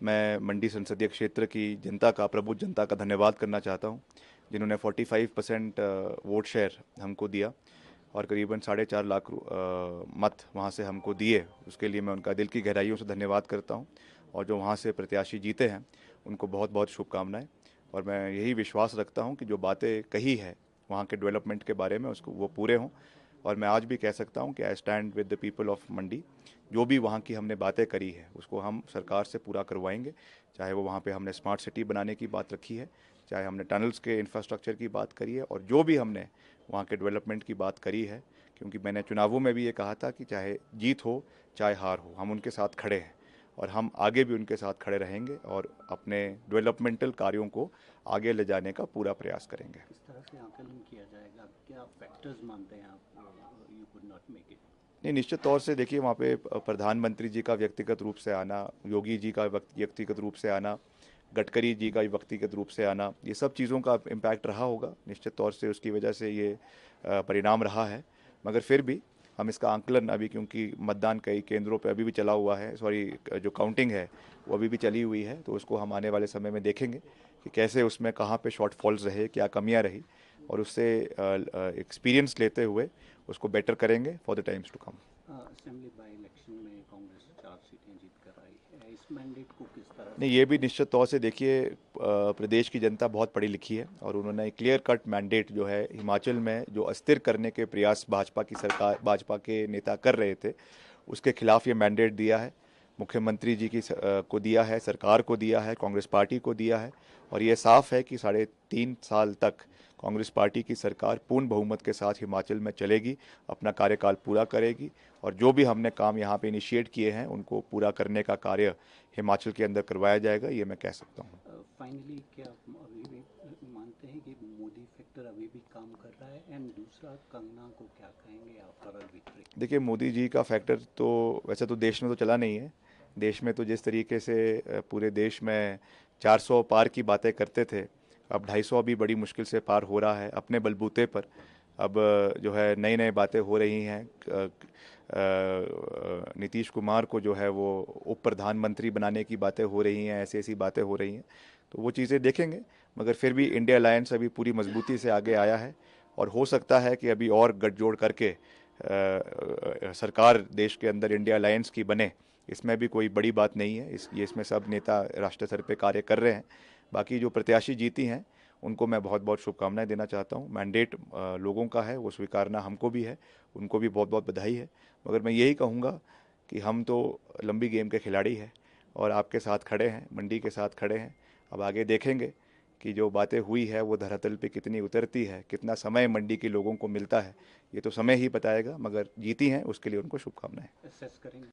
मैं मंडी संसदीय क्षेत्र की जनता का, प्रबुद्ध जनता का धन्यवाद करना चाहता हूं, जिन्होंने 45% वोट शेयर हमको दिया और करीबन 4.5 लाख मत वहां से हमको दिए। उसके लिए मैं उनका दिल की गहराइयों से धन्यवाद करता हूं। और जो वहां से प्रत्याशी जीते हैं उनको बहुत बहुत शुभकामनाएं। और मैं यही विश्वास रखता हूं कि जो बातें कही है वहाँ के डेवलपमेंट के बारे में उसको वो पूरे हों। और मैं आज भी कह सकता हूं कि I stand with the people of Mandi. जो भी वहाँ की हमने बातें करी है उसको हम सरकार से पूरा करवाएंगे। चाहे वो वहाँ पे हमने स्मार्ट सिटी बनाने की बात रखी है, चाहे हमने टनल्स के इंफ्रास्ट्रक्चर की बात करी है, और जो भी हमने वहाँ के डेवलपमेंट की बात करी है। क्योंकि मैंने चुनावों में भी ये कहा था कि चाहे जीत हो चाहे हार हो, हम उनके साथ खड़े हैं और हम आगे भी उनके साथ खड़े रहेंगे और अपने डेवलपमेंटल कार्यों को आगे ले जाने का पूरा प्रयास करेंगे। किस तरह से आकलन किया जाएगा? क्या फैक्टर्स मानते हैं आप you could not make it? नहीं, निश्चित तौर से देखिए, वहाँ पे प्रधानमंत्री जी का व्यक्तिगत रूप से आना, योगी जी का व्यक्तिगत रूप से आना, गडकरी जी का व्यक्तिगत रूप से आना, ये सब चीज़ों का इम्पैक्ट रहा होगा। निश्चित तौर से उसकी वजह से ये परिणाम रहा है। मगर फिर भी हम इसका आंकलन अभी, क्योंकि मतदान कई केंद्रों पे अभी भी चला हुआ है, सॉरी, जो काउंटिंग है वो अभी भी चली हुई है, तो उसको हम आने वाले समय में देखेंगे कि कैसे उसमें कहाँ पे शॉर्टफॉल्स रहे, क्या कमियाँ रही, और उससे एक्सपीरियंस लेते हुए उसको बेटर करेंगे for the times to come. Assembly by election में कांग्रेस 4 सीटें जीत कर आई है। इस मैंडेट को किस तरह नहीं, से ये भी देखते निश्चित तौर से देखिए, प्रदेश की जनता बहुत पढ़ी लिखी है और उन्होंने क्लियर कट मैंडेट जो है हिमाचल में जो अस्थिर करने के प्रयास भाजपा की सरकार, भाजपा के नेता कर रहे थे, उसके खिलाफ ये मैंडेट दिया है। मुख्यमंत्री जी को दिया है, सरकार को दिया है, कांग्रेस पार्टी को दिया है। और ये साफ है कि 3.5 साल तक कांग्रेस पार्टी की सरकार पूर्ण बहुमत के साथ हिमाचल में चलेगी, अपना कार्यकाल पूरा करेगी। और जो भी हमने काम यहाँ पे इनिशिएट किए हैं उनको पूरा करने का कार्य हिमाचल के अंदर करवाया जाएगा, ये मैं कह सकता हूँ। फाइनली क्या आप अभी भी मानते हैं कि मोदी फैक्टर अभी भी काम कर रहा है? एंड दूसरा, कंगना को क्या कहेंगे आफ्टर विक्ट्री? देखिए, मोदी जी का फैक्टर तो वैसे तो देश में तो चला नहीं है। देश में तो जिस तरीके से पूरे देश में 400 पार की बातें करते थे, अब 250 भी बड़ी मुश्किल से पार हो रहा है अपने बलबूते पर। अब जो है नई नई बातें हो रही हैं। नीतीश कुमार को जो है वो उप प्रधानमंत्री बनाने की बातें हो रही हैं, ऐसी ऐसी बातें हो रही हैं। तो वो चीज़ें देखेंगे। मगर फिर भी इंडिया अलायंस अभी पूरी मजबूती से आगे आया है और हो सकता है कि अभी और गठजोड़ करके सरकार देश के अंदर इंडिया अलायंस की बने। इसमें भी कोई बड़ी बात नहीं है। इसमें सब नेता राष्ट्रीय स्तर पे कार्य कर रहे हैं। बाकी जो प्रत्याशी जीती हैं उनको मैं बहुत बहुत शुभकामनाएं देना चाहता हूं। मैंडेट लोगों का है, वो स्वीकारना हमको भी है, उनको भी बहुत बहुत बधाई है। मगर मैं यही कहूँगा कि हम तो लंबी गेम के खिलाड़ी हैं और आपके साथ खड़े हैं, मंडी के साथ खड़े हैं। अब आगे देखेंगे कि जो बातें हुई है वो धरातल पे कितनी उतरती है, कितना समय मंडी के लोगों को मिलता है, ये तो समय ही बताएगा। मगर जीती हैं उसके लिए उनको शुभकामनाएं। असेस करेंगे?